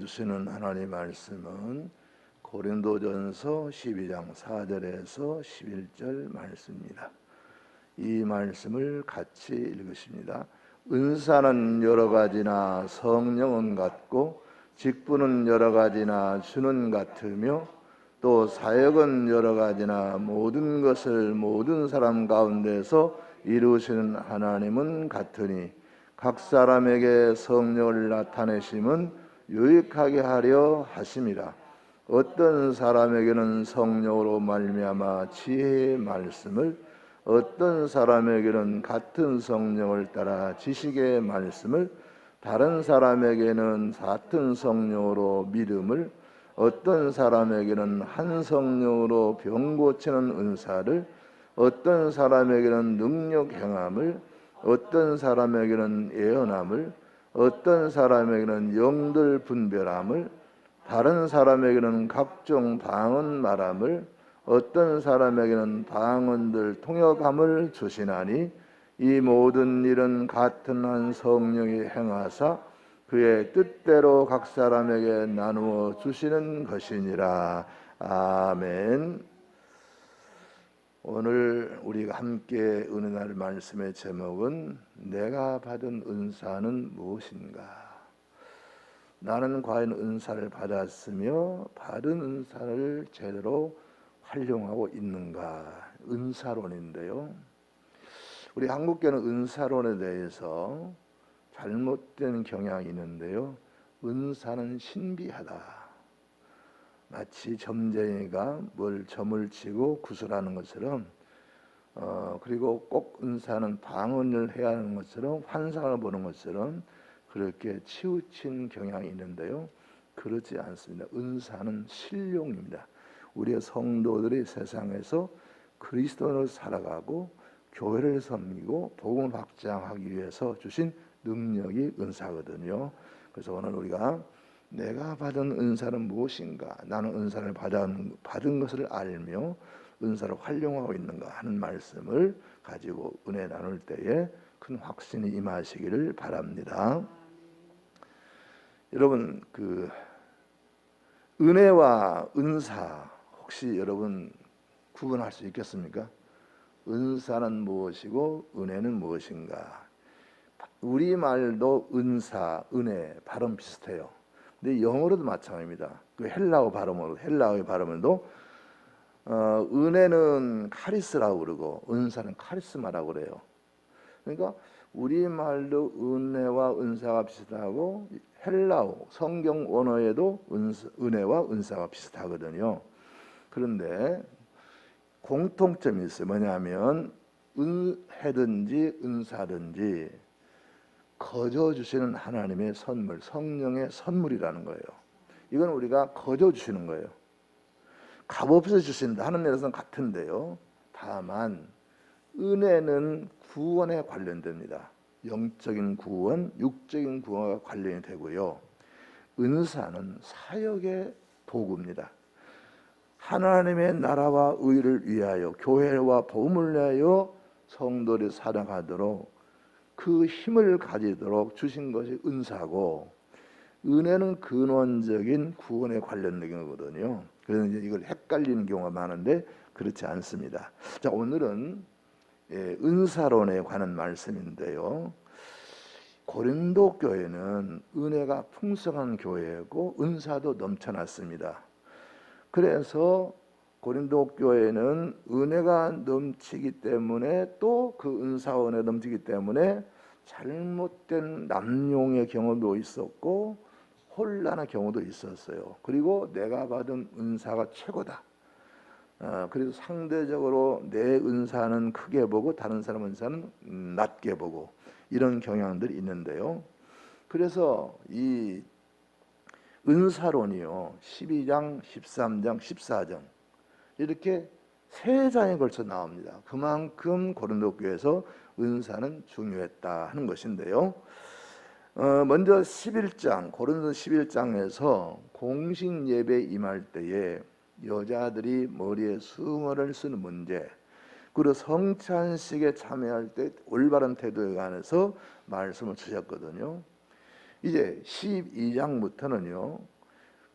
주시는 하나님 말씀은 고린도전서 12장 4절에서 11절 말씀입니다. 이 말씀을 같이 읽으십니다. 은사는 여러 가지나 성령은 같고 직분은 여러 가지나 주는 같으며 또 사역은 여러 가지나 모든 것을 모든 사람 가운데서 이루시는 하나님은 같으니 각 사람에게 성령을 나타내심은 유익하게 하려 하심이라. 어떤 사람에게는 성령으로 말미암아 지혜의 말씀을, 어떤 사람에게는 같은 성령을 따라 지식의 말씀을, 다른 사람에게는 같은 성령으로 믿음을, 어떤 사람에게는 한 성령으로 병 고치는 은사를, 어떤 사람에게는 능력 행함을, 어떤 사람에게는 예언함을, 어떤 사람에게는 영들 분별함을, 다른 사람에게는 각종 방언 말함을, 어떤 사람에게는 방언들 통역함을 주시나니 이 모든 일은 같은 한 성령이 행하사 그의 뜻대로 각 사람에게 나누어 주시는 것이니라. 아멘. 오늘 우리가 함께 은혜할 말씀의 제목은 내가 받은 은사는 무엇인가? 나는 과연 은사를 받았으며 받은 은사를 제대로 활용하고 있는가? 은사론인데요. 우리 한국교는 은사론에 대해서 잘못된 경향이 있는데요. 은사는 신비하다. 마치 점쟁이가 뭘 점을 치고 구슬하는 것처럼, 그리고 꼭 은사는 방언을 해야 하는 것처럼, 환상을 보는 것처럼 그렇게 치우친 경향이 있는데요. 그렇지 않습니다. 은사는 신령입니다. 우리의 성도들이 세상에서 그리스도로 살아가고 교회를 섬기고 복음을 확장하기 위해서 주신 능력이 은사거든요. 그래서 오늘 우리가 내가 받은 은사는 무엇인가? 나는 은사를 받은 것을 알며 은사를 활용하고 있는가 하는 말씀을 가지고 은혜 나눌 때에 큰 확신이 임하시기를 바랍니다. 여러분, 은혜와 은사 혹시 여러분 구분할 수 있겠습니까? 은사는 무엇이고 은혜는 무엇인가? 우리말도 은사, 은혜 발음 비슷해요. 근데 영어로도 마찬가지입니다. 그 헬라어의 발음으로도 은혜는 카리스라고 그러고 은사는 카리스마라고 그래요. 그러니까 우리말도 은혜와 은사가 비슷하고 헬라어 성경 원어에도 은혜와 은사가 비슷하거든요. 그런데 공통점이 있어요. 뭐냐면 은혜든지 은사든지 거저 주시는 하나님의 선물, 성령의 선물이라는 거예요. 이건 우리가 거저 주시는 거예요. 값없이 주신다 하는 면에서는 같은데요. 다만 은혜는 구원에 관련됩니다. 영적인 구원, 육적인 구원과 관련이 되고요. 은사는 사역의 도구입니다. 하나님의 나라와 의를 위하여 교회와 복음을 위하여 성도들이 살아가도록 그 힘을 가지도록 주신 것이 은사고, 은혜는 근원적인 구원에 관련된 거거든요. 그래서 이걸 헷갈리는 경우가 많은데 그렇지 않습니다. 자, 오늘은 은사론에 관한 말씀인데요. 고린도 교회는 은혜가 풍성한 교회고 은사도 넘쳐났습니다. 그래서 고린도 교회는 은혜가 넘치기 때문에 또 그 은사와 은혜 넘치기 때문에 잘못된 남용의 경우도 있었고 혼란의 경우도 있었어요. 그리고 내가 받은 은사가 최고다. 그래서 상대적으로 내 은사는 크게 보고 다른 사람 은사는 낮게 보고 이런 경향들이 있는데요. 그래서 이 은사론이요 12장, 13장, 14장 이렇게 3장에 걸쳐 나옵니다. 그만큼 고린도 교회에서 은사는 중요했다 하는 것인데요. 먼저 11장, 고린도 11장에서 공식 예배 임할 때에 여자들이 머리에 수건을 쓰는 문제, 그리고 성찬식에 참여할 때 올바른 태도에 관해서 말씀을 주셨거든요. 이제 12장부터는요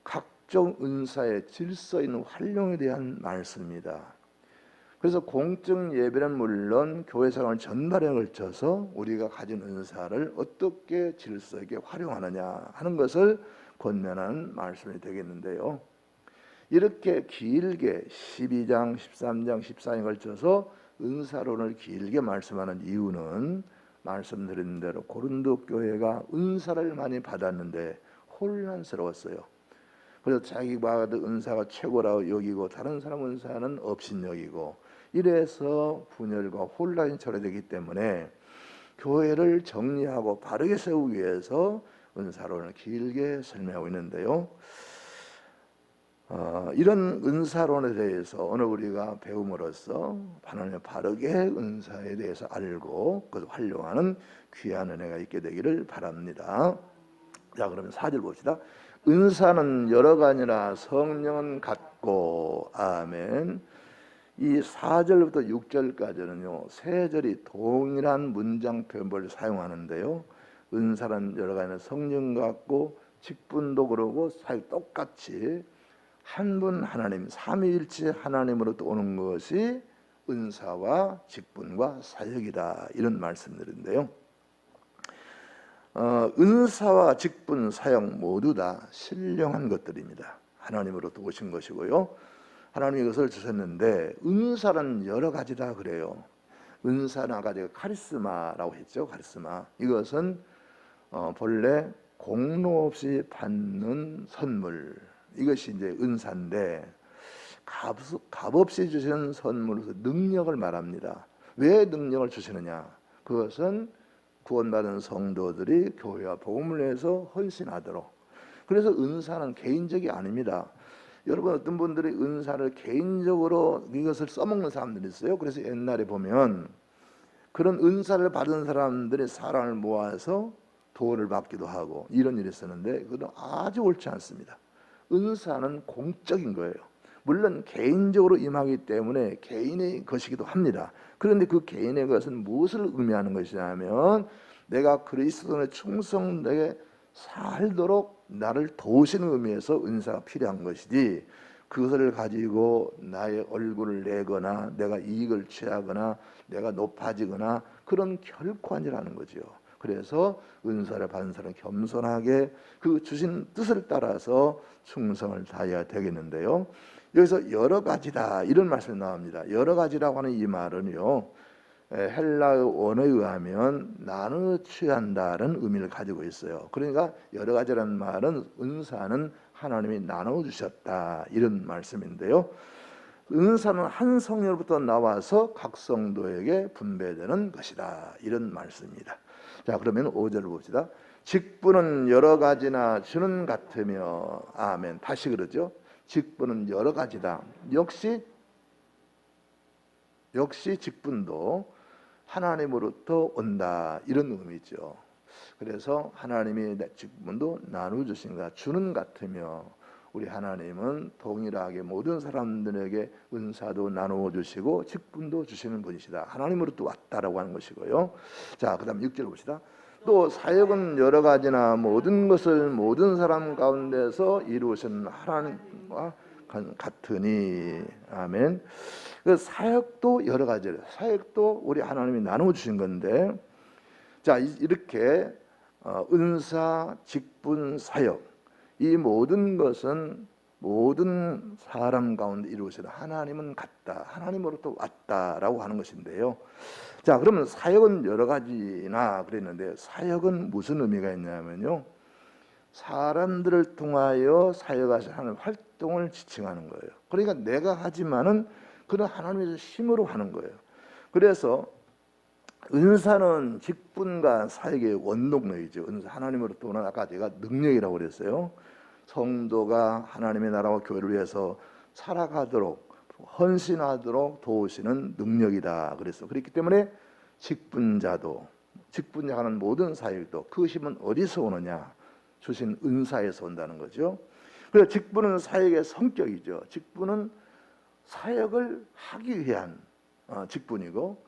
각종 은사의 질서 있는 활용에 대한 말씀입니다. 그래서 공적 예배는 물론 교회 생활 전반에 걸쳐서 우리가 가진 은사를 어떻게 질서 있게 활용하느냐 하는 것을 권면하는 말씀이 되겠는데요. 이렇게 길게 12장, 13장, 14장에 걸쳐서 은사론을 길게 말씀하는 이유는 말씀드린 대로 고린도 교회가 은사를 많이 받았는데 혼란스러웠어요. 그래서 자기가 받은 은사가 최고라고 여기고 다른 사람 은사는 업신여기고 이래서 분열과 혼란이 초래되기 때문에 교회를 정리하고 바르게 세우기 위해서 은사론을 길게 설명하고 있는데요. 이런 은사론에 대해서 오늘 우리가 배움으로써 하나님의 바르게 은사에 대해서 알고 그것을 활용하는 귀한 은혜가 있게 되기를 바랍니다. 자, 그러면 4절 봅시다. 은사는 여러 가지나 성령은 같고. 아멘. 이 4절부터 6절까지는요, 세 절이 동일한 문장 표현을 사용하는데요. 은사는 여러 가지나 성령 같고 직분도 그러고 사역 똑같이 한 분 하나님, 삼위일체 하나님으로부터 오는 것이 은사와 직분과 사역이다, 이런 말씀들인데요. 은사와 직분, 사역 모두 다 신령한 것들입니다. 하나님으로부터 오신 것이고요. 하나님이 이것을 주셨는데 은사는 여러 가지다 그래요. 은사는 아까 제가 카리스마라고 했죠. 카리스마. 이것은 본래 공로 없이 받는 선물, 이것이 이제 은사인데 값없이 주시는 선물로서 능력을 말합니다. 왜 능력을 주시느냐? 그것은 구원받은 성도들이 교회와 복음을 위해서 헌신하도록. 그래서 은사는 개인적이 아닙니다. 여러분, 어떤 분들이 은사를 개인적으로 이것을 써먹는 사람들이 있어요. 그래서 옛날에 보면 그런 은사를 받은 사람들이 사람을 모아서 도를 받기도 하고 이런 일이 있었는데 그건 아주 옳지 않습니다. 은사는 공적인 거예요. 물론 개인적으로 임하기 때문에 개인의 것이기도 합니다. 그런데 그 개인의 것은 무엇을 의미하는 것이냐면 내가 그리스도의 충성되게 살도록 나를 도우시는 의미에서 은사가 필요한 것이지, 그것을 가지고 나의 얼굴을 내거나 내가 이익을 취하거나 내가 높아지거나 그런 결코 아니라는 거죠. 그래서 은사를 받은 사람은 겸손하게 그 주신 뜻을 따라서 충성을 다해야 되겠는데요. 여기서 여러 가지다 이런 말씀이 나옵니다. 여러 가지라고 하는 이 말은요, 헬라어 원어에 의하면 나누어 취한다는 의미를 가지고 있어요. 그러니까 여러 가지라는 말은 은사는 하나님이 나누어 주셨다 이런 말씀인데요. 은사는 한 성령으로부터 나와서 각 성도에게 분배되는 것이다 이런 말씀입니다. 자, 그러면 5절을 봅시다. 직분은 여러 가지나 주는 같으며. 아멘. 다시 그러죠. 직분은 여러 가지다. 역시 직분도 하나님으로부터 온다 이런 의미죠. 그래서 하나님이 직분도 나누어 주신다. 주는 같으며 우리 하나님은 동일하게 모든 사람들에게 은사도 나누어 주시고 직분도 주시는 분이시다. 하나님으로부터 왔다라고 하는 것이고요. 자, 그다음 6절 봅시다. 또 사역은 여러 가지나 모든 것을 모든 사람 가운데서 이루신 하나님과 같으니. 아멘. 그 사역도 여러 가지예요. 사역도 우리 하나님이 나누어 주신 건데, 자, 이렇게 은사, 직분, 사역 이 모든 것은 모든 사람 가운데 이루어지는 하나님은 같다, 하나님으로부터 왔다라고 하는 것인데요. 자, 그러면 사역은 여러 가지나 그랬는데 사역은 무슨 의미가 있냐면요, 사람들을 통하여 사역하시는 하는 활동을 지칭하는 거예요. 그러니까 내가 하지만은 그는 하나님의 힘으로 하는 거예요. 그래서 은사는 직분과 사역의 원동력이죠. 은사 하나님으로부터 오는, 아까 제가 능력이라고 그랬어요. 성도가 하나님의 나라와 교회를 위해서 살아가도록 헌신하도록 도우시는 능력이다 그랬어. 그렇기 때문에 직분자가 하는 모든 사역도 그 힘은 어디서 오느냐? 주신 은사에서 온다는 거죠. 그래서 직분은 사역의 성격이죠. 직분은 사역을 하기 위한 직분이고,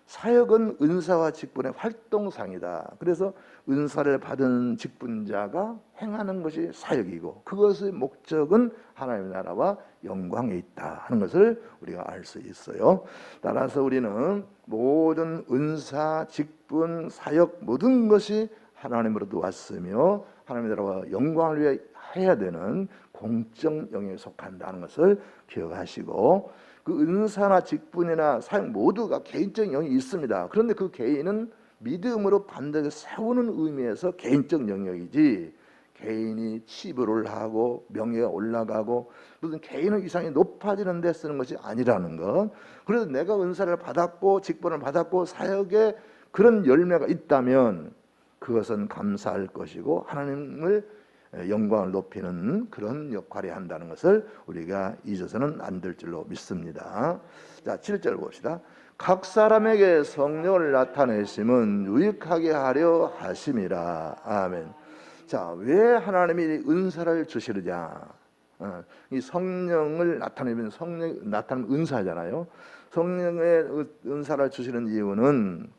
사역은 은사와 직분의 활동상이다. 그래서 은사를 받은 직분자가 행하는 것이 사역이고 그것의 목적은 하나님의 나라와 영광에 있다 하는 것을 우리가 알 수 있어요. 따라서 우리는 모든 은사, 직분, 사역 모든 것이 하나님으로부터 왔으며 하나님의 나라와 영광을 위해 해야 되는 공적 영역에 속한다는 것을 기억하시고, 그 은사나 직분이나 사역 모두가 개인적 영역이 있습니다. 그런데 그 개인은 믿음으로 반드시 세우는 의미에서 개인적 영역이지, 개인이 치부를 하고 명예가 올라가고 무슨 개인의 이상이 높아지는 데 쓰는 것이 아니라는 것. 그래서 내가 은사를 받았고 직분을 받았고 사역에 그런 열매가 있다면 그것은 감사할 것이고 하나님을 영광을 높이는 그런 역할을 한다는 것을 우리가 잊어서는 안 될 줄로 믿습니다. 자, 7절 봅시다. 각 사람에게 성령을 나타내심은 유익하게 하려 하심이라. 아멘. 자, 왜 하나님이 은사를 주시느냐? 이 성령을 나타내면 성령 나타내는 은사잖아요. 성령의 은사를 주시는 이유는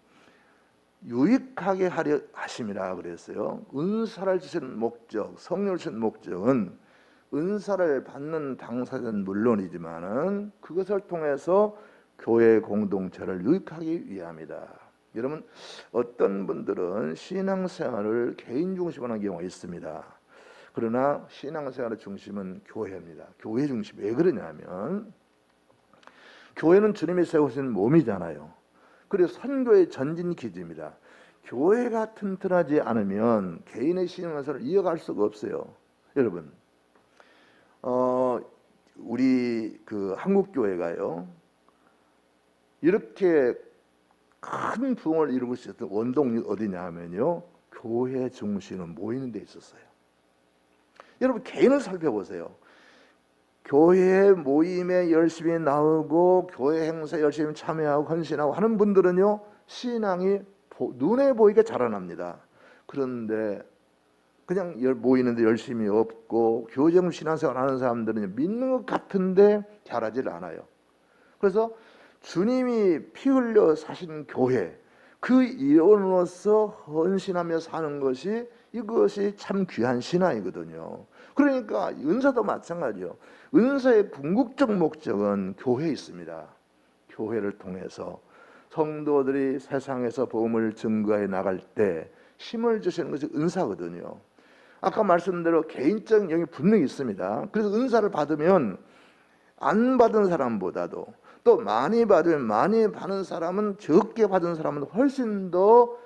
유익하게 하려 하심이라 그랬어요. 은사를 주시는 목적, 성령을 주시는 목적은 은사를 받는 당사자는 물론이지만은 그것을 통해서 교회 공동체를 유익하기 위함이다. 여러분, 어떤 분들은 신앙생활을 개인 중심으로 하는 경우가 있습니다. 그러나 신앙생활의 중심은 교회입니다. 교회 중심. 왜 그러냐면 교회는 주님이 세우신 몸이잖아요. 그리고 선교의 전진 기지입니다. 교회가 튼튼하지 않으면 개인의 신앙생활을 이어갈 수가 없어요. 여러분, 우리 그 한국 교회가요 이렇게 큰 부흥을 이루고 있었던 원동이 어디냐 하면요, 교회 중심으로 모이는 데 있었어요. 여러분, 개인을 살펴보세요. 교회 모임에 열심히 나오고 교회 행사에 열심히 참여하고 헌신하고 하는 분들은요, 신앙이 눈에 보이게 자라납니다. 그런데 그냥 모이는데 열심히 없고 교정 신앙생활 하는 사람들은 믿는 것 같은데 자라질 않아요. 그래서 주님이 피 흘려 사신 교회, 그 일원으로서 헌신하며 사는 것이, 이것이 참 귀한 신앙이거든요. 그러니까 은사도 마찬가지요. 은사의 궁극적 목적은 교회에 있습니다. 교회를 통해서 성도들이 세상에서 복음을 증거해 나갈 때 힘을 주시는 것이 은사거든요. 아까 말씀대로 개인적 영이 분명히 있습니다. 그래서 은사를 받으면 안 받은 사람보다도, 또 많이 받으면 많이 받은 사람은 적게 받은 사람은 훨씬 더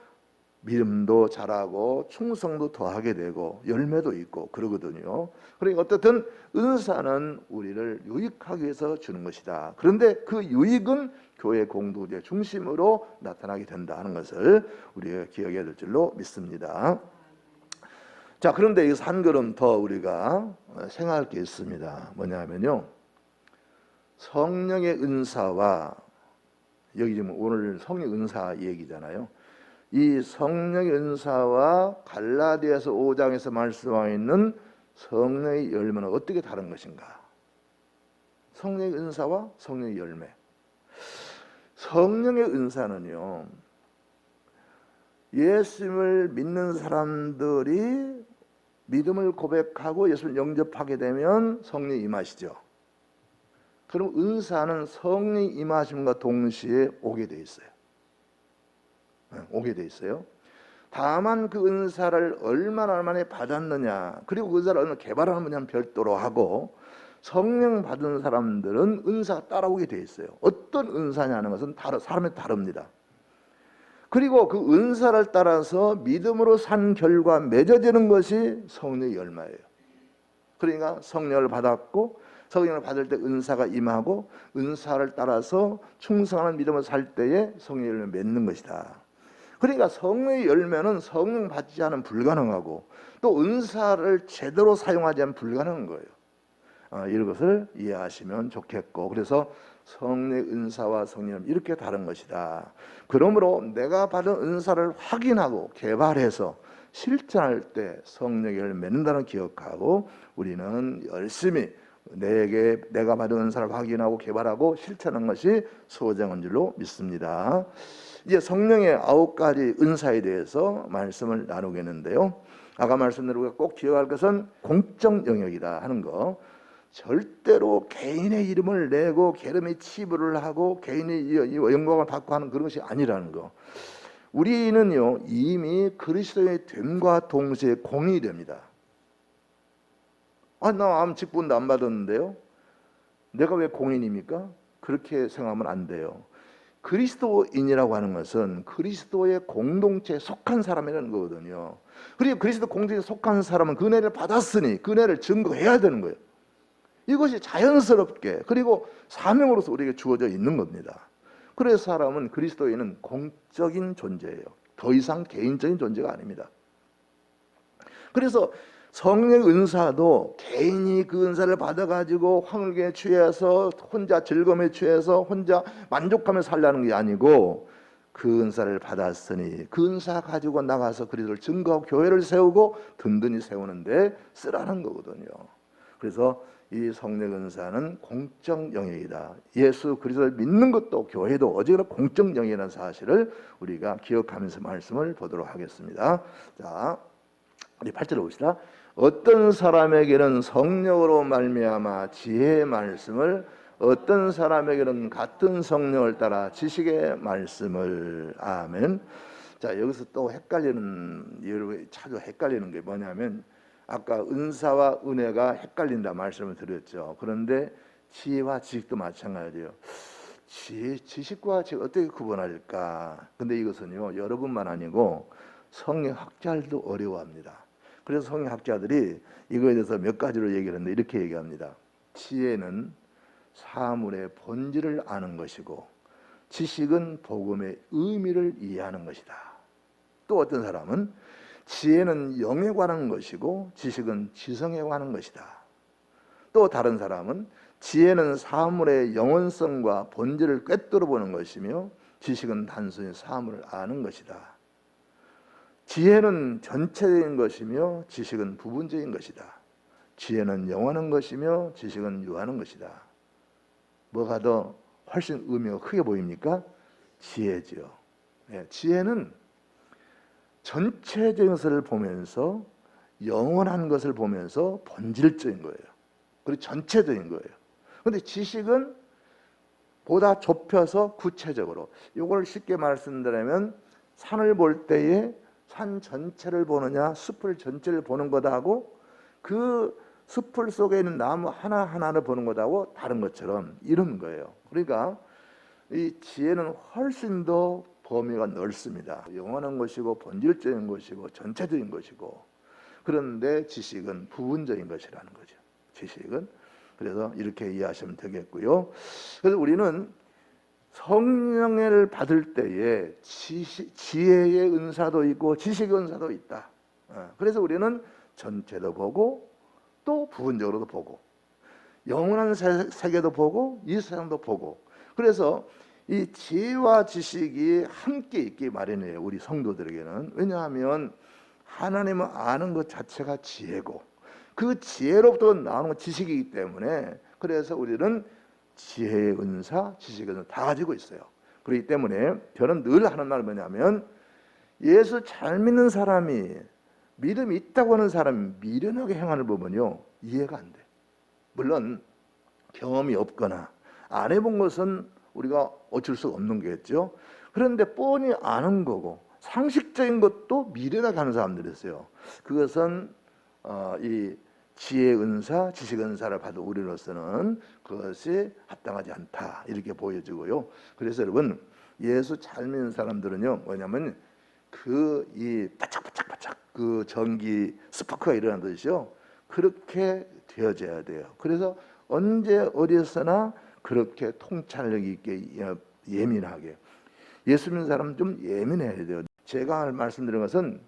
믿음도 잘하고 충성도 더하게 되고 열매도 있고 그러거든요. 그러니까 어떻든 은사는 우리를 유익하기 위해서 주는 것이다. 그런데 그 유익은 교회 공동체 중심으로 나타나게 된다는 것을 우리가 기억해야 될 줄로 믿습니다. 자, 그런데 여기서 한 걸음 더 우리가 생각할 게 있습니다. 뭐냐면요, 성령의 은사와, 여기 지금 오늘 성령 은사 얘기잖아요. 이 성령의 은사와 갈라디아서 5장에서 말씀하고 있는 성령의 열매는 어떻게 다른 것인가? 성령의 은사와 성령의 열매. 성령의 은사는요, 예수님을 믿는 사람들이 믿음을 고백하고 예수를 영접하게 되면 성령이 임하시죠. 그럼 은사는 성령이 임하심과 동시에 오게 돼 있어요. 오게 돼 있어요. 다만 그 은사를 얼마나 많이 받았느냐, 그리고 그 은사를 얼마나 개발하느냐는 별도로 하고, 성령 받은 사람들은 은사가 따라오게 돼 있어요. 어떤 은사냐는 것은 사람에 다릅니다. 그리고 그 은사를 따라서 믿음으로 산 결과 맺어지는 것이 성령의 열매예요. 그러니까 성령을 받았고 성령을 받을 때 은사가 임하고, 은사를 따라서 충성하는 믿음을 살 때에 성령의 열매를 맺는 것이다. 그러니까 성령의 열매는 성령 받지 않으면 불가능하고, 또 은사를 제대로 사용하지 않으면 불가능한 거예요. 이런 것을 이해하시면 좋겠고, 그래서 성령의 은사와 성령은 이렇게 다른 것이다. 그러므로 내가 받은 은사를 확인하고 개발해서 실천할 때 성령의 열매를 맺는다는 기억하고, 우리는 열심히 내가 받은 은사를 확인하고 개발하고 실천하는 것이 소정한 줄로 믿습니다. 이제 성령의 9가지 은사에 대해서 말씀을 나누겠는데요. 아까 말씀드린 우리가 꼭 기억할 것은 공적 영역이다 하는 거. 절대로 개인의 이름을 내고 개름에 치부를 하고 개인의 영광을 받고 하는 그런 것이 아니라는 거. 우리는요 이미 그리스도의 됨과 동시에 공인이 됩니다. 나 아무 직분도 안 받았는데요. 내가 왜 공인입니까? 그렇게 생각하면 안 돼요. 그리스도인이라고 하는 것은 그리스도의 공동체에 속한 사람이라는 거거든요. 그리고 그리스도 공동체에 속한 사람은 그 은혜를 받았으니 그 은혜를 증거해야 되는 거예요. 이것이 자연스럽게 그리고 사명으로서 우리에게 주어져 있는 겁니다. 그래서 사람은 그리스도인은 공적인 존재예요. 더 이상 개인적인 존재가 아닙니다. 그래서 성령 은사도 개인이 그 은사를 받아가지고 황홀에 취해서 혼자 즐거움에 취해서 혼자 만족하며 살라는 게 아니고 그 은사를 받았으니 그 은사 가지고 나가서 그리스도를 증거하고 교회를 세우고 든든히 세우는데 쓰라는 거거든요. 그래서 이 성령 은사는 공적 영역이다. 예수 그리스도를 믿는 것도 교회도 어지간하 공적 영역이라는 사실을 우리가 기억하면서 말씀을 보도록 하겠습니다. 자, 우리 8절을 봅시다. 어떤 사람에게는 성령으로 말미암아 지혜의 말씀을, 어떤 사람에게는 같은 성령을 따라 지식의 말씀을. 아멘. 자, 여기서 또 헷갈리는, 자주 헷갈리는 게 뭐냐면 아까 은사와 은혜가 헷갈린다 말씀을 드렸죠. 그런데 지혜와 지식도 마찬가지예요. 지식과 지식 어떻게 구분할까? 근데 이것은요 여러분만 아니고 성경학자들도 어려워합니다. 그래서 성경학자들이 이거에 대해서 몇 가지로 얘기를 했는데 이렇게 얘기합니다. 지혜는 사물의 본질을 아는 것이고 지식은 복음의 의미를 이해하는 것이다. 또 어떤 사람은 지혜는 영에 관한 것이고 지식은 지성에 관한 것이다. 또 다른 사람은 지혜는 사물의 영원성과 본질을 꿰뚫어 보는 것이며 지식은 단순히 사물을 아는 것이다. 지혜는 전체적인 것이며 지식은 부분적인 것이다. 지혜는 영원한 것이며 지식은 유한한 것이다. 뭐가 더 훨씬 의미가 크게 보입니까? 지혜죠. 네, 지혜는 전체적인 것을 보면서 영원한 것을 보면서 본질적인 거예요. 그리고 전체적인 거예요. 그런데 지식은 보다 좁혀서 구체적으로, 이걸 쉽게 말씀드리면 산을 볼 때에 산 전체를 보느냐 숲을 전체를 보는 것하고 그 숲을 속에 있는 나무 하나하나를 보는 것하고 다른 것처럼 이런 거예요. 그러니까 이 지혜는 훨씬 더 범위가 넓습니다. 영원한 것이고 본질적인 것이고 전체적인 것이고, 그런데 지식은 부분적인 것이라는 거죠. 지식은. 그래서 이렇게 이해하시면 되겠고요. 그래서 우리는 성령을 받을 때에 지혜의 은사도 있고 지식의 은사도 있다. 그래서 우리는 전체도 보고 또 부분적으로도 보고 영원한 세계도 보고 이 세상도 보고, 그래서 이 지혜와 지식이 함께 있기 마련이에요. 우리 성도들에게는. 왜냐하면 하나님을 아는 것 자체가 지혜고 그 지혜로부터 나오는 지식이기 때문에, 그래서 우리는 지혜의 은사, 지식의 은사 다 가지고 있어요. 그렇기 때문에 저는 늘 하는 말은 뭐냐면 예수 잘 믿는 사람이, 믿음이 있다고 하는 사람이 미련하게 행하는 부분이요 이해가 안 돼. 물론 경험이 없거나 안 해본 것은 우리가 어쩔 수 없는 거겠죠. 그런데 뻔히 아는 거고 상식적인 것도 미련하게 하는 사람들이 있어요. 그것은 이 지혜 은사, 지식 은사를 받은 우리로서는 그것이 합당하지 않다 이렇게 보여지고요. 그래서 여러분 예수 잘 믿는 사람들은요 뭐냐면 그 이 바짝바짝바짝 그 전기 스파크가 일어나듯이요 그렇게 되어져야 돼요. 그래서 언제 어디서나 그렇게 통찰력 있게 예민하게, 예수 믿는 사람은 좀 예민해야 돼요. 제가 말씀드린 것은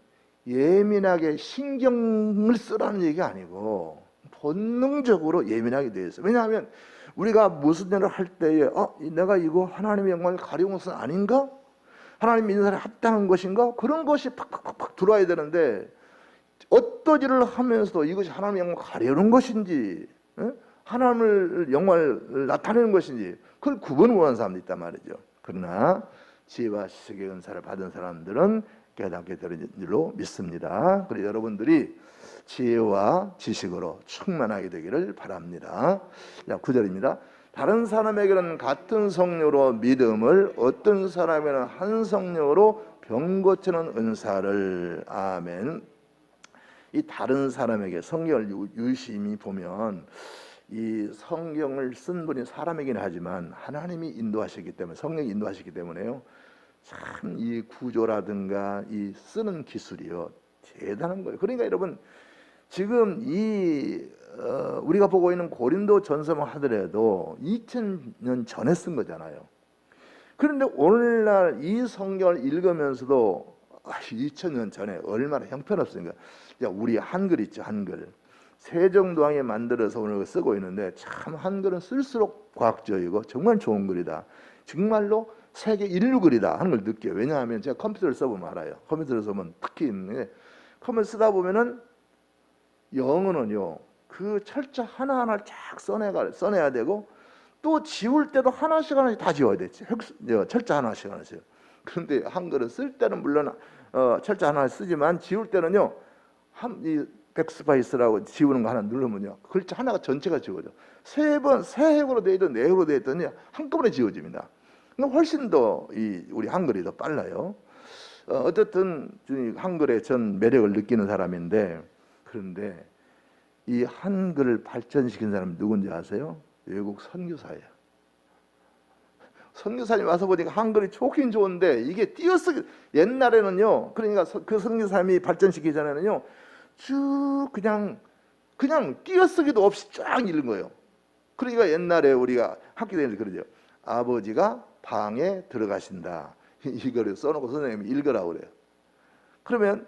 예민하게 신경을 쓰라는 얘기가 아니고 본능적으로 예민하게 되어 있어요. 왜냐하면 우리가 무슨 일을 할 때에 내가 이거 하나님의 영광을 가려운 것은 아닌가? 하나님 믿는 사람이 합당한 것인가? 그런 것이 팍팍팍 들어와야 되는데 어떤 일을 하면서도 이것이 하나님의 영광을 가려는 것인지 하나님의 영광을 나타내는 것인지 그걸 구분을 원하는 사람도 있단 말이죠. 그러나 지혜와 지식의 은사를 받은 사람들은 깨닫게 되는 줄로 믿습니다. 그래서 여러분들이 지혜와 지식으로 충만하게 되기를 바랍니다. 9절입니다. 다른 사람에게는 같은 성령으로 믿음을, 어떤 사람에게는 한 성령으로 병 고치는 은사를. 아멘. 이 다른 사람에게, 성경을 유심히 보면 이 성경을 쓴 분이 사람이긴 하지만 하나님이 인도하시기 때문에, 성령이 인도하시기 때문에요, 참 이 구조라든가 이 쓰는 기술이요 대단한 거예요. 그러니까 여러분, 지금 이 우리가 보고 있는 고린도 전서만 하더라도 2000년 전에 쓴 거잖아요. 그런데 오늘날 이 성경을 읽으면서도 2000년 전에 얼마나 형편없으니까, 우리 한글 있죠, 한글. 세종도왕이 만들어서 오늘 쓰고 있는데, 참 한글은 쓸수록 과학적이고 정말 좋은 글이다, 정말로 세계 인류 글이다 하는 걸 느껴요. 왜냐하면 제가 컴퓨터를 써보면 알아요. 컴퓨터를 써보면 특히 있는데, 컴퓨터 쓰다 보면은 영어는요, 그 철자 하나하나를 쫙 써내야 되고, 또 지울 때도 하나씩 다 지워야 되지. 철자 하나씩. 그런데 한글은 쓸 때는 물론 철자 하나 쓰지만, 지울 때는요, 이 백스페이스라고 지우는 거 하나 누르면요, 글자 하나가 전체가 지워져. 세 획으로 돼 있든 네 획으로 돼 있든 한꺼번에 지워집니다. 훨씬 더 우리 한글이 더 빨라요. 어쨌든 한글의 전 매력을 느끼는 사람인데, 그런데 이 한글을 발전시킨 사람이 누군지 아세요? 외국 선교사예요. 선교사님 와서 보니까 한글이 좋긴 좋은데 이게 띄어쓰기, 옛날에는요, 그러니까 그 선교사님이 발전시키기 전에는요, 쭉 그냥 띄어쓰기도 없이 쫙 읽는 거예요. 그러니까 옛날에 우리가 학교 다닐 때 그러죠. 아버지가 방에 들어가신다, 이거를 써놓고 선생님이 읽으라고 그래요. 그러면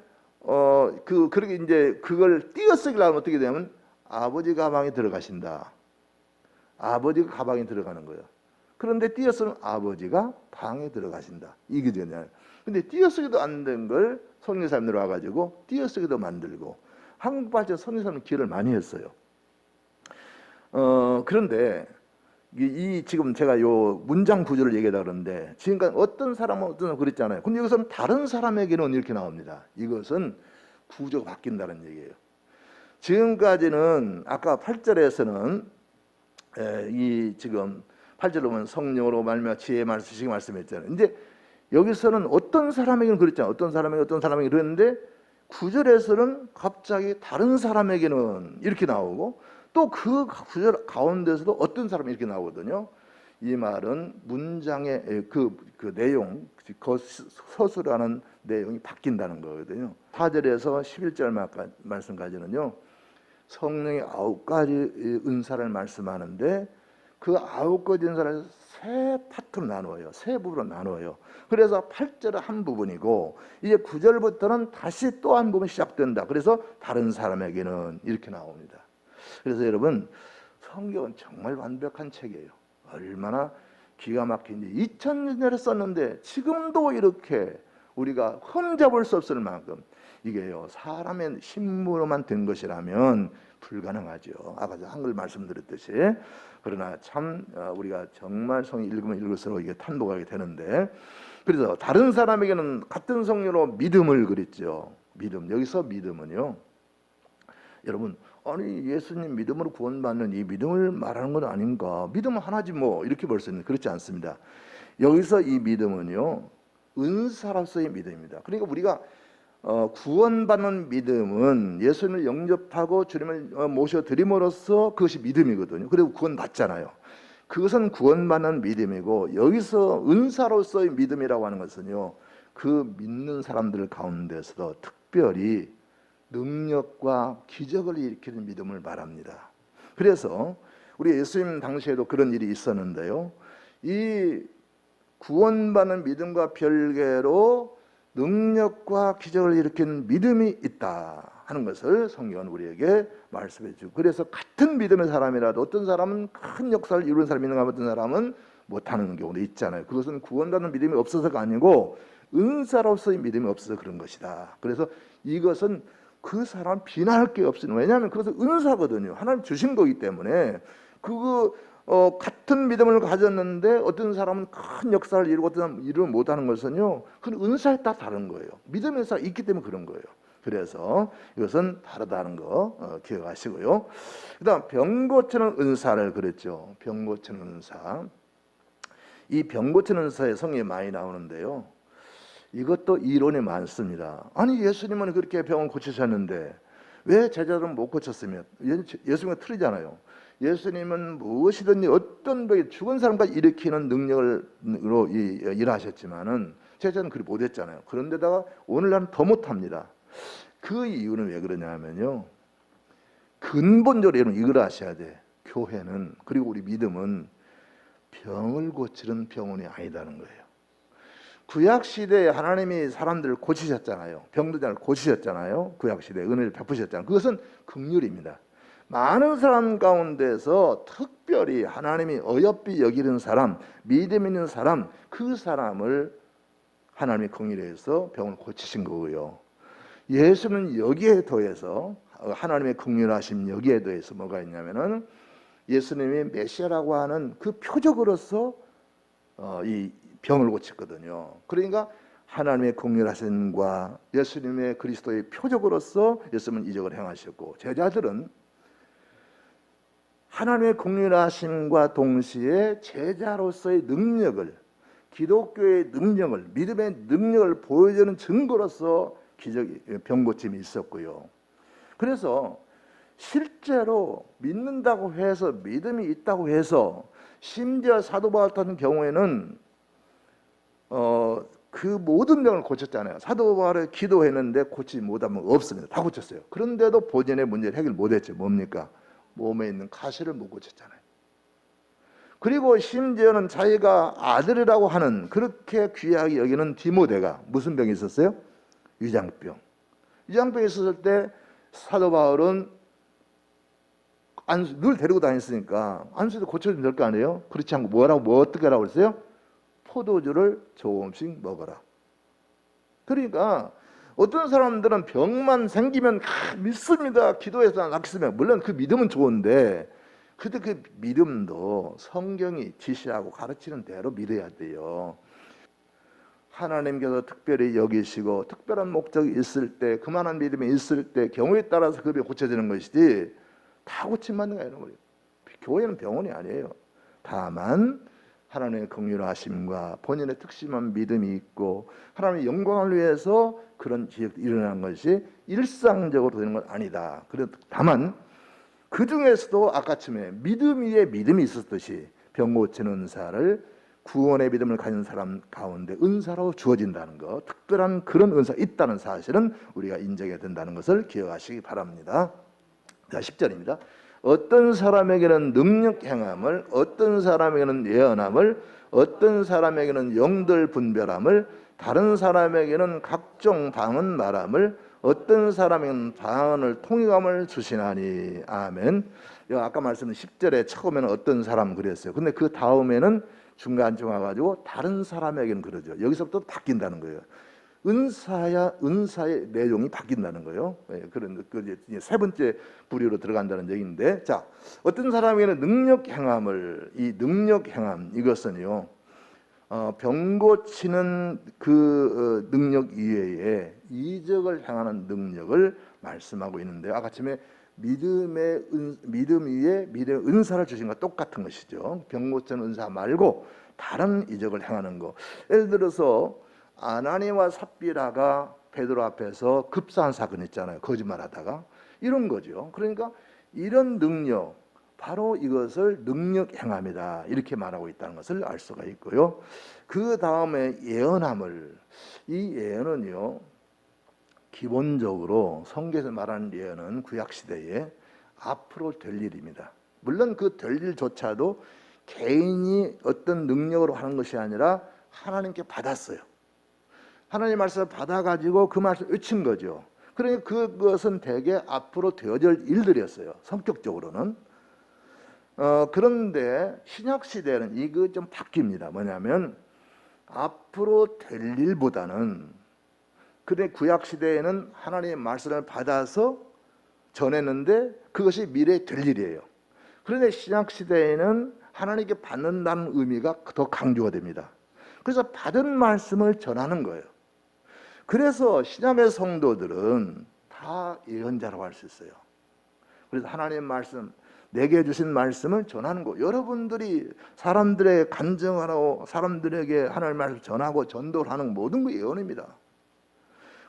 그렇게 이제 그걸 띄어쓰기를 하면 어떻게 되냐면, 아버지 가방에 들어가신다, 아버지가 가방에 들어가는 거예요. 그런데 띄어쓰면 아버지가 방에 들어가신다, 이게 되잖아요. 근데 띄어쓰기도 안 된 걸 선교사님들 와가지고 띄어쓰기도 만들고, 한국 발전 선교사님 기여를 많이 했어요. 그런데 지금 제가 요 문장 구조를 얘기하다 그러는데, 지금까지 어떤 사람은 그랬잖아요. 근데 여기서는 다른 사람에게는 이렇게 나옵니다. 이것은 구조가 바뀐다는 얘기예요. 지금까지는 아까 8절에서는 지금 8절로 보면 성령으로 말미암아 지혜의 말씀, 지식의 말씀했잖아요. 이제 여기서는 어떤 사람에게는 그랬잖아요. 어떤 사람에게 그랬는데, 9절에서는 갑자기 다른 사람에게는 이렇게 나오고, 또 그 구절 가운데서도 어떤 사람이 이렇게 나오거든요. 이 말은 문장의 그 내용, 서술하는 내용이 바뀐다는 거거든요. 4절에서 11절 말씀까지는요, 성령의 9가지 은사를 말씀하는데, 그 9가지 은사를 세 파트로 나누어요. 세 부분으로 나누어요. 그래서 8절은 한 부분이고, 이제 9절부터는 다시 또 한 부분 시작된다. 그래서 다른 사람에게는 이렇게 나옵니다. 그래서 여러분, 성경은 정말 완벽한 책이에요. 얼마나 기가 막힌지. 2000년 전에 썼는데 지금도 이렇게 우리가 흠잡을 수 없을 만큼, 이게요, 사람의 힘으로만 된 것이라면 불가능하죠. 아까 한글 말씀드렸듯이. 그러나 참 우리가 정말 성경 읽으면 읽을수록 이게 탄도하게 되는데, 그래서 다른 사람에게는 같은 성령으로 믿음을 그랬죠. 믿음. 여기서 믿음은요, 여러분, 아니 예수님 믿음으로 구원받는 이 믿음을 말하는 건 아닌가? 믿음은 하나지 뭐, 이렇게 볼 수 있는, 그렇지 않습니다. 여기서 이 믿음은요, 은사로서의 믿음입니다. 그러니까 우리가 구원받는 믿음은 예수님을 영접하고 주님을 모셔드림으로써 그것이 믿음이거든요. 그리고 구원받잖아요. 그것은 구원받는 믿음이고, 여기서 은사로서의 믿음이라고 하는 것은요, 그 믿는 사람들 가운데서도 특별히 능력과 기적을 일으키는 믿음을 말합니다. 그래서 우리 예수님 당시에도 그런 일이 있었는데요, 이 구원받는 믿음과 별개로 능력과 기적을 일으키는 믿음이 있다 하는 것을 성경은 우리에게 말씀해 주고, 그래서 같은 믿음의 사람이라도 어떤 사람은 큰 역사를 이루는 사람이 있는가, 어떤 사람은 못하는 경우도 있잖아요. 그것은 구원받는 믿음이 없어서가 아니고 은사로서의 믿음이 없어서 그런 것이다. 그래서 이것은 그 사람 비난할 게 없으니, 왜냐하면 그것은 은사거든요. 하나님 주신 거기 때문에 같은 믿음을 가졌는데 어떤 사람은 큰 역사를 이루고 어떤 사람은 이루지 못하는 것은요, 그 은사에 따라 다른 거예요. 믿음의 은사가 있기 때문에 그런 거예요. 그래서 이것은 다르다는 거 기억하시고요. 그다음 병 고치는 은사를 그랬죠. 병 고치는 은사. 이 병 고치는 은사의 성경에 많이 나오는데요. 이것도 이론이 많습니다. 아니 예수님은 그렇게 병을 고치셨는데 왜 제자들은 못 고쳤으면? 예수님은 틀리잖아요. 예수님은 무엇이든지 어떤 병이 죽은 사람까지 일으키는 능력으로 일하셨지만은 제자는 그리 못했잖아요. 그런데다가 오늘날은 더 못합니다. 그 이유는 왜 그러냐면요. 근본적으로 여러분 이걸 아셔야 돼. 교회는 그리고 우리 믿음은 병을 고치는 병원이 아니다는 거예요. 구약 시대에 하나님이 사람들을 고치셨잖아요. 병든 고치셨잖아요. 구약 시대에 은혜를 베푸셨잖아요. 그것은 긍휼입니다. 많은 사람 가운데서 특별히 하나님이 어여삐 여기는 사람, 믿음 있는 사람, 그 사람을 하나님이 긍휼해서 병을 고치신 거고요. 예수는 여기에 더해서 하나님의 긍휼하심 여기에 더해서 뭐가 있냐면은 예수님이 메시아라고 하는 그 표적으로서 이 병을 고쳤거든요. 그러니까 하나님의 긍휼하심과 예수님의 그리스도의 표적으로서 예수님은 이적을 행하셨고, 제자들은 하나님의 긍휼하심과 동시에 제자로서의 능력을, 기독교의 능력을, 믿음의 능력을 보여주는 증거로서 병 고침이 있었고요. 그래서 실제로 믿는다고 해서, 믿음이 있다고 해서, 심지어 사도 바울 같은 경우에는 그 모든 병을 고쳤잖아요. 사도 바울이 기도했는데 고치지 못한 건 없습니다. 다 고쳤어요. 그런데도 본인의 문제를 해결 못했죠. 뭡니까? 몸에 있는 가시를 못 고쳤잖아요. 그리고 심지어는 자기가 아들이라고 하는, 그렇게 귀하게 여기는 디모데가 무슨 병이 있었어요? 위장병. 위장병이 있었을 때 사도 바울은 늘 데리고 다녔으니까 안수도 고쳐주면 될 거 아니에요? 그렇지 않고 뭐 어떻게 하라고 그랬어요? 포도주를 조금씩 먹어라. 그러니까 어떤 사람들은 병만 생기면 믿습니다, 기도해서 낫겠으면, 물론 그 믿음은 좋은데 그때 그 믿음도 성경이 지시하고 가르치는 대로 믿어야 돼요. 하나님께서 특별히 여기시고 특별한 목적이 있을 때, 그만한 믿음이 있을 때 경우에 따라서 그 병이 고쳐지는 것이지 다 고침받는 거 아니에요. 교회는 병원이 아니에요. 다만 하나님의 긍휼하심과 본인의 특심한 믿음이 있고 하나님의 영광을 위해서 그런 지역이 일어나는 것이 일상적으로 되는 건 아니다. 그래도 다만 그 중에서도 아까쯤에 믿음 위에 믿음이 있었듯이 병 고치는 은사를 구원의 믿음을 가진 사람 가운데 은사로 주어진다는 것, 특별한 그런 은사가 있다는 사실은 우리가 인정해야 된다는 것을 기억하시기 바랍니다. 자, 10절입니다. 어떤 사람에게는 능력 행함을, 어떤 사람에게는 예언함을, 어떤 사람에게는 영들 분별함을, 다른 사람에게는 각종 방언 말함을, 어떤 사람에게는 방언을 통역함을 주시나니. 아멘. 아까 말씀드린 10절에 처음에는 어떤 사람 그랬어요. 근데 그 다음에는 중간쯤 와가지고 다른 사람에게는 그러죠. 여기서부터 바뀐다는 거예요. 은사의 내용이 바뀐다는 거예요. 그런 세 번째 부류로 들어간다는 얘기인데, 자, 어떤 사람에게는 능력 행함을, 이 능력 행함 이것은요, 병 고치는 그 능력 이외에 이적을 행하는 능력을 말씀하고 있는데요. 아까쯤에 믿음 위에 믿음의 은사를 주신 것과 똑같은 것이죠. 병 고치는 은사 말고 다른 이적을 행하는 거. 예를 들어서 아나니와 삽비라가 베드로 앞에서 급사한 사건 있잖아요. 거짓말하다가 이런 거죠. 그러니까 이런 능력, 바로 이것을 능력 행함이다, 이렇게 말하고 있다는 것을 알 수가 있고요. 그 다음에 예언함을, 이 예언은요, 기본적으로 성경에서 말하는 예언은 구약시대에 앞으로 될 일입니다. 물론 그 될 일조차도 개인이 어떤 능력으로 하는 것이 아니라 하나님께 받았어요. 하나님 말씀을 받아가지고 그 말씀을 외친 거죠. 그러니까 그것은 대개 앞으로 되어질 일들이었어요. 성격적으로는. 그런데 신약시대는 이거 좀 바뀝니다. 뭐냐면 앞으로 될 일보다는, 근데 구약시대에는 하나님의 말씀을 받아서 전했는데 그것이 미래에 될 일이에요. 그런데 신약시대에는 하나님께 받는다는 의미가 더 강조가 됩니다. 그래서 받은 말씀을 전하는 거예요. 그래서 신약의 성도들은 다 예언자라고 할 수 있어요. 그래서 하나님의 말씀, 내게 주신 말씀을 전하는 거. 여러분들이 사람들의 간증하고 사람들에게 하나님의 말씀을 전하고 전도를 하는 모든 게 예언입니다.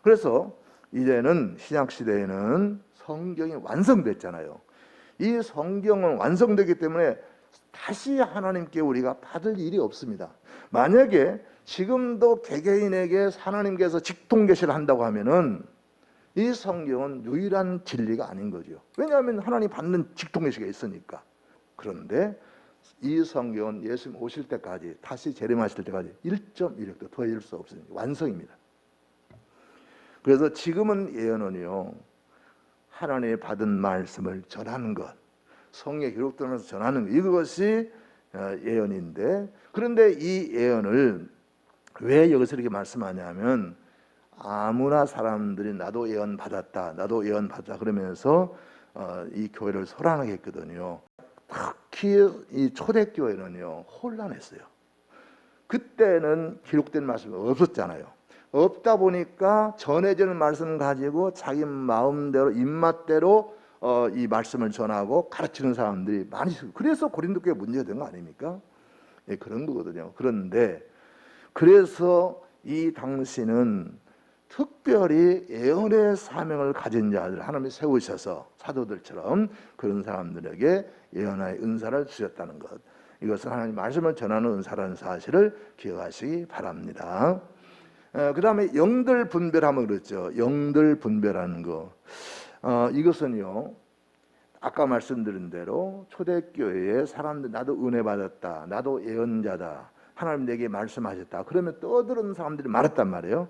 그래서 이제는 신약 시대에는 성경이 완성됐잖아요. 이 성경은 완성되기 때문에 다시 하나님께 우리가 받을 일이 없습니다. 만약에 지금도 개개인에게 하나님께서 직통계시를 한다고 하면은 이 성경은 유일한 진리가 아닌 거죠. 왜냐하면 하나님 받는 직통계시가 있으니까. 그런데 이 성경은 예수님 오실 때까지, 다시 재림하실 때까지 1.1획도 더해질 수 없으니 완성입니다. 그래서 지금은 예언은요, 하나님의 받은 말씀을 전하는 것, 성경에 기록되면서 전하는 것, 이것이 예언인데, 그런데 이 예언을 왜 여기서 이렇게 말씀하냐면, 아무나 사람들이 나도 예언 받았다, 나도 예언 받았다 그러면서 이 교회를 소란하게 했거든요. 특히 이 초대교회는요 혼란했어요. 그때는 기록된 말씀이 없었잖아요. 없다 보니까 전해지는 말씀 가지고 자기 마음대로 입맛대로 이 말씀을 전하고 가르치는 사람들이 많이 있어요. 그래서 고린도 교회 문제가 된 거 아닙니까? 예, 그런 거거든요. 그런데 그래서 이 당시는 특별히 예언의 사명을 가진 자들 하나님이 세우셔서 사도들처럼 그런 사람들에게 예언의 은사를 주셨다는 것, 이것은 하나님 말씀을 전하는 은사라는 사실을 기억하시기 바랍니다. 그 다음에 영들 분별하면 그렇죠. 영들 분별하는 거, 이것은요 아까 말씀드린 대로 초대교회의 사람들, 나도 은혜 받았다, 나도 예언자다, 하나님 내게 말씀하셨다 그러면 떠드는 사람들이 많았단 말이에요.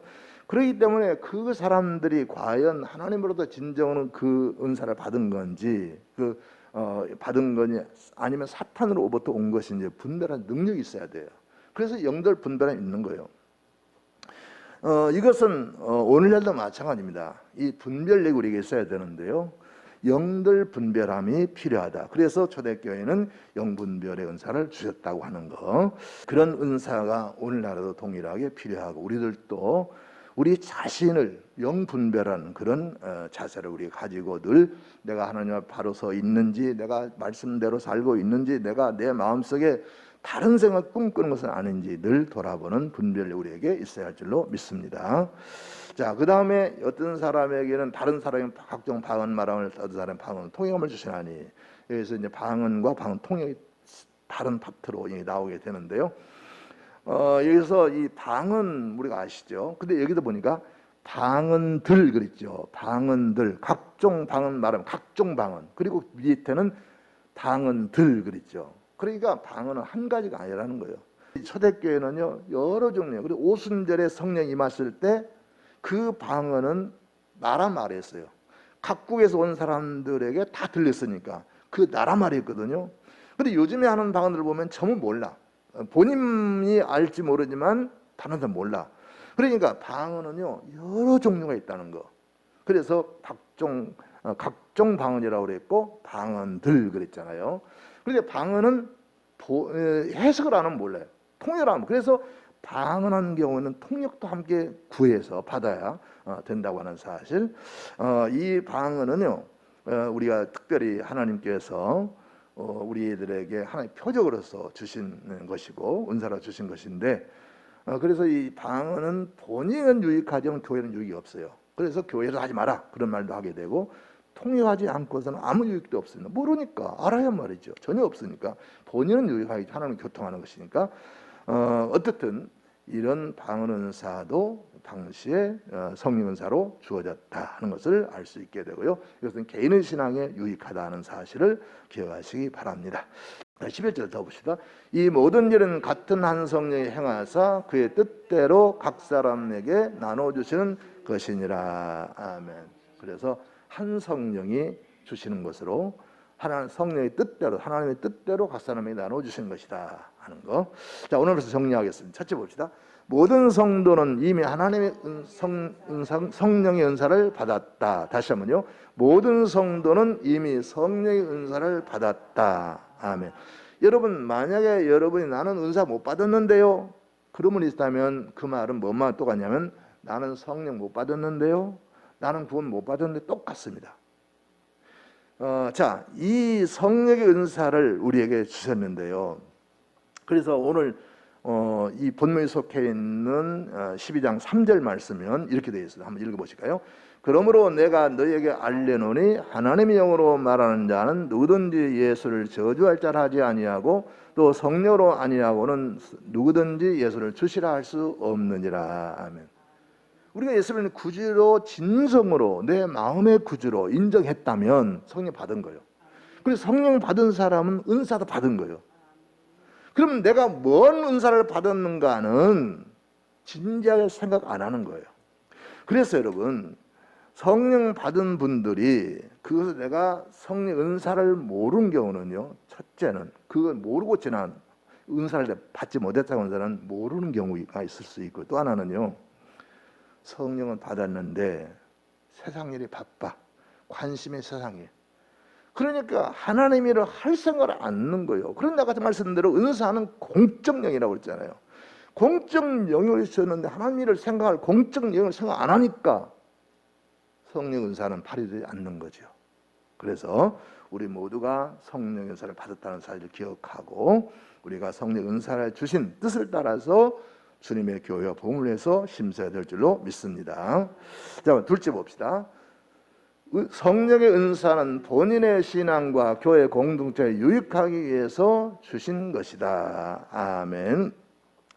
그렇기 때문에 그 사람들이 과연 하나님으로부터 진정으로 그 은사를 받은 건지, 받은 거니 아니면 사탄으로부터 온 것인지 분별하는 능력이 있어야 돼요. 그래서 영들 분별이 있는 거예요. 이것은 오늘날도 마찬가지입니다. 이 분별력이 우리에게 있어야 되는데요, 영들 분별함이 필요하다. 그래서 초대교회는 영분별의 은사를 주셨다고 하는 거, 그런 은사가 오늘날에도 동일하게 필요하고, 우리들도 우리 자신을 영분별하는 그런 자세를 우리가 가지고 늘 내가 하나님 앞에 바로 서 있는지, 내가 말씀대로 살고 있는지, 내가 내 마음속에 다른 생각 꿈꾸는 것은 아닌지 늘 돌아보는 분별이 우리에게 있어야 할 줄로 믿습니다. 자, 그 다음에 어떤 사람에게는 다른 사람이 각종 방언 말함을, 어떤 사람은 방언 통역함을 주시나니, 여기서 이제 방언과 방언 통역이 다른 파트로 나오게 되는데요. 여기서 이 방언 우리가 아시죠? 근데 여기도 보니까 방언들 그랬죠. 방언들, 각종 방언 말하면 각종 방언, 그리고 밑에는 방언들 그랬죠. 그러니까 방언은 한 가지가 아니라는 거예요. 초대교회는요 여러 종류, 그리고 오순절에 성령이 임하실 때 그 방언은 나라 말이었어요. 각국에서 온 사람들에게 다 들렸으니까 그 나라 말이었거든요. 근데 요즘에 하는 방언들을 보면 전부 몰라. 본인이 알지 모르지만 다른 사람 몰라. 그러니까 방언은요 여러 종류가 있다는 거. 그래서 각종 방언이라고 그랬고 방언들 그랬잖아요. 그런데 방언은 해석을 안 하면 몰라요. 통역을 하면. 그래서 방언하는 경우는 통역도 함께 구해서 받아야 된다고 하는 사실. 이 방언은요 우리가 특별히 하나님께서 우리들에게 하나의 표적으로서 주신 것이고 은사로 주신 것인데, 그래서 이 방언은 본인은 유익하지만 교회는 유익이 없어요. 그래서 교회에서 하지 마라 그런 말도 하게 되고, 통역하지 않고서는 아무 유익도 없습니다. 모르니까 알아야 말이죠. 전혀 없으니까. 본인은 유익하게 하나님 교통하는 것이니까. 어쨌든 이런 방언 은사도 당시에 성령 은사로 주어졌다 하는 것을 알 수 있게 되고요. 이것은 개인의 신앙에 유익하다는 사실을 기억하시기 바랍니다. 11절 더 봅시다. 이 모든 일은 같은 한 성령이 행하사 그의 뜻대로 각 사람에게 나눠주시는 것이니라. 아멘. 그래서 한 성령이 주시는 것으로, 하나님 성령의 뜻대로, 하나님의 뜻대로 각 사람에게 나눠주시는 것이다 하는 거. 자, 오늘부터 정리하겠습니다. 첫째 봅시다. 모든 성도는 이미 하나님의 성령의 은사를 받았다. 다시 한번요. 모든 성도는 이미 성령의 은사를 받았다. 아멘. 여러분 만약에 여러분이 나는 은사 못 받았는데요, 그러면 있다면 그 말은 뭐만 똑같냐면 나는 성령 못 받았는데요, 나는 구원 못 받았는데 똑같습니다. 자, 이 성령의 은사를 우리에게 주셨는데요. 그래서 오늘 이 본문에 속해 있는 12장 3절 말씀은 이렇게 되어 있습니다. 한번 읽어보실까요? 그러므로 내가 너희에게 알려노니 하나님의 영으로 말하는 자는 누구든지 예수를 저주할 자라 하지 아니하고 또 성령으로 아니하고는 누구든지 예수를 주시라 할 수 없느니라. 아멘. 우리가 예수를 구주로 진정으로 내 마음의 구주로 인정했다면 성령 받은 거예요. 그래서 성령 받은 사람은 은사도 받은 거예요. 그럼 내가 뭔 은사를 받았는가는 진지하게 생각 안 하는 거예요. 그래서 여러분, 성령 받은 분들이 그것을 내가 성령 은사를 모르는 경우는요, 첫째는 그걸 모르고 지난 은사를 받지 못했다고 하는 사람은 모르는 경우가 있을 수 있고, 또 하나는요, 성령은 받았는데 세상 일이 바빠, 관심이 세상에, 그러니까 하나님 일을 할 생각을 안 하는 거예요. 그런데 아까 말씀대로 은사는 공적 영이라고 그랬잖아요. 공적 영역을 주셨는데 하나님 일을 생각할 공적 영역을 생각 안 하니까 성령 은사는 발휘되지 않는 거죠. 그래서 우리 모두가 성령 은사를 받았다는 사실을 기억하고 우리가 성령 은사를 주신 뜻을 따라서 주님의 교회와 복음을 위해서 심사해야 될 줄로 믿습니다. 자, 둘째 봅시다. 성령의 은사는 본인의 신앙과 교회 공동체에 유익하기 위해서 주신 것이다. 아멘.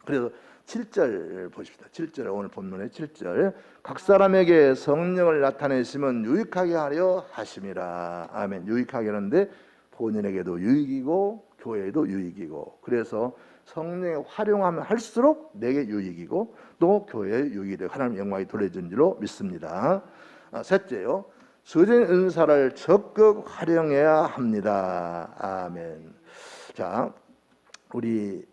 그래서 7절 보십시다. 7절, 오늘 본문의 7절. 각 사람에게 성령을 나타내시면 유익하게 하려 하심이라. 아멘. 유익하게 하는데 본인에게도 유익이고 교회에도 유익이고, 그래서 성령의 활용하면 할수록 내게 유익이고 또 교회에 유익이 되고 하나님 영광이 돌려진 줄로 믿습니다. 셋째요, 주신 은사를 적극 활용해야 합니다. 아멘. 자, 우리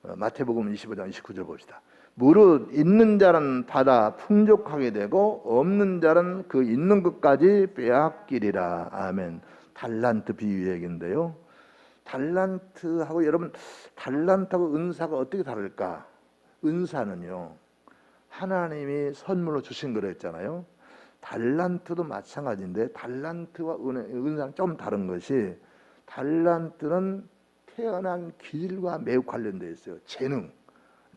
마태복음 25장 29절 봅시다. 무릇 있는 자는 받아 풍족하게 되고 없는 자는 그 있는 것까지 빼앗기리라. 아멘. 달란트 비유 얘기인데요. 달란트하고, 여러분, 달란트하고 은사가 어떻게 다를까? 은사는요, 하나님이 선물로 주신 거라 했잖아요. 달란트도 마찬가지인데 달란트와 은사는 좀 다른 것이, 달란트는 태어난 기질과 매우 관련되어 있어요.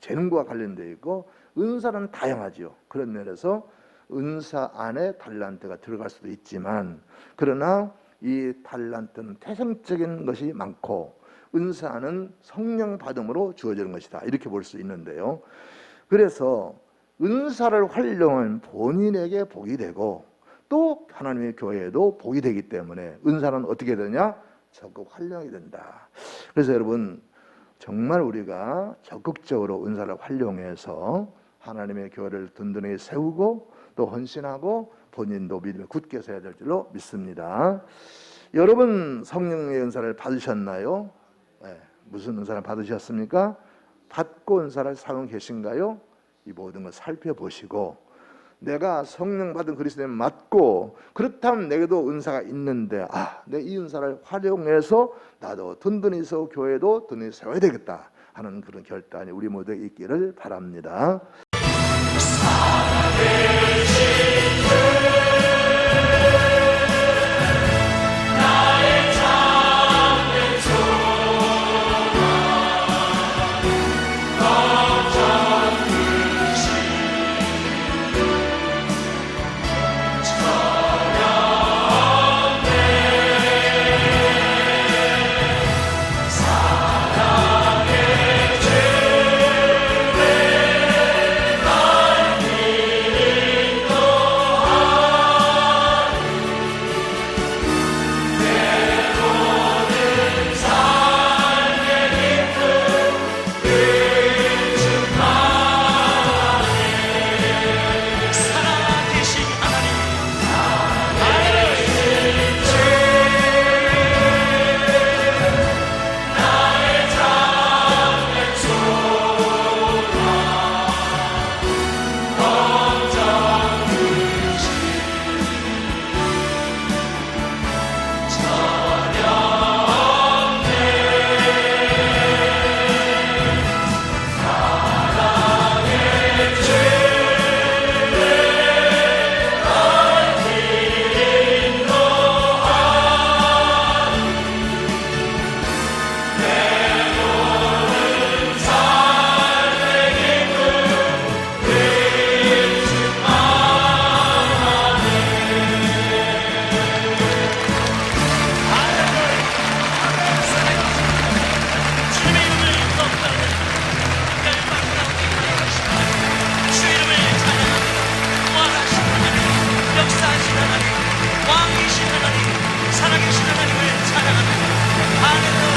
재능과 관련되어 있고, 은사는 다양하죠. 그런 면에서 은사 안에 달란트가 들어갈 수도 있지만, 그러나 이 달란트는 태생적인 것이 많고 은사는 성령 받음으로 주어지는 것이다, 이렇게 볼 수 있는데요. 그래서 은사를 활용하면 본인에게 복이 되고 또 하나님의 교회에도 복이 되기 때문에 은사는 어떻게 되냐? 적극 활용이 된다. 그래서 여러분, 정말 우리가 적극적으로 은사를 활용해서 하나님의 교회를 든든하게 세우고 또 헌신하고 본인도 믿음에 굳게 서야 될 줄로 믿습니다. 여러분, 성령의 은사를 받으셨나요? 네. 무슨 은사를 받으셨습니까? 받고 은사를 사용 계신가요? 이 모든 걸 살펴보시고, 내가 성령 받은 그리스도인 맞고 그렇다면 내게도 은사가 있는데, 내 이 은사를 활용해서 나도 든든히 서 교회도 든든히 세워야 되겠다 하는 그런 결단이 우리 모두에게 있기를 바랍니다. 왕이신 하나님, 살아계신 하나님을 찬양합니다. 할렐루야.